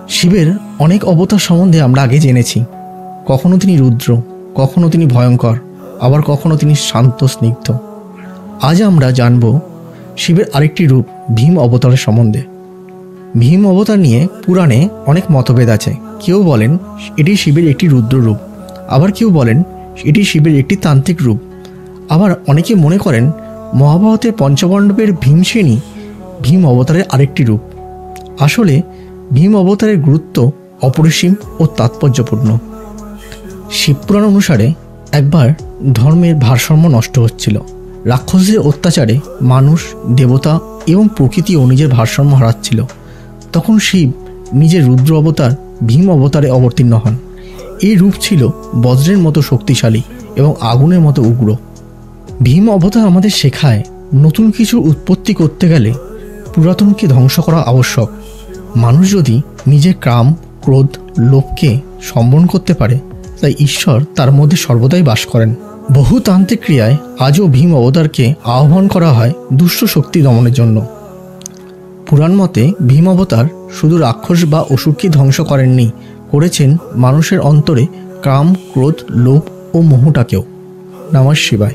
শিবের অনেক অবতার সম্বন্ধে আমরা আগে জেনেছি। কখনো তিনি রুদ্র, কখনো তিনি ভয়ঙ্কর, আবার কখনো তিনি শান্ত স্নিগ্ধ। আজ আমরা জানব শিবের আরেকটি রূপ ভীম অবতারের সম্বন্ধে। ভীম অবতার নিয়ে পুরাণে অনেক মতভেদ আছে। কেউ বলেন এটি শিবের একটি রুদ্র রূপ, আবার কেউ বলেন এটি শিবের একটি তান্ত্রিক রূপ। আবার অনেকে মনে করেন মহাভারতের পঞ্চপাণ্ডবের ভীমসেনই ভীম অবতারের আরেকটি রূপ। আসলে ভীম অবতারের গুরুত্ব অপরিসীম ও তাৎপর্যপূর্ণ। শিবপুরাণ অনুসারে একবার ধর্মের ভারসাম্য নষ্ট হচ্ছিল। রাক্ষসদের অত্যাচারে মানুষ, দেবতা এবং প্রকৃতিও নিজের ভারসাম্য হারাচ্ছিল। তখন শিব নিজের রুদ্র অবতার ভীম অবতারে অবতীর্ণ হন। এই রূপ ছিল বজ্রের মতো শক্তিশালী এবং আগুনের মতো উগ্র। ভীম অবতার আমাদের শেখায় নতুন কিছু উৎপত্তি করতে গেলে পুরাতনকে ধ্বংস করা আবশ্যক। মানুষ যদি নিজের কাম, ক্রোধ, লোভকে সম্বরণ করতে পারে, তাই ঈশ্বর তার মধ্যে সর্বদাই বাস করেন। বহু তান্ত্রিক ক্রিয়ায় আজও ভীম অবতারকে আহ্বান করা হয় দুষ্ট শক্তি দমনের জন্য। পুরাণ মতে ভীম অবতার শুধু রাক্ষস বা অসুরকে ধ্বংস করেননি, করেছেন মানুষের অন্তরে কাম, ক্রোধ, লোভ ও মোহটাকেও। নমঃ শিবায়।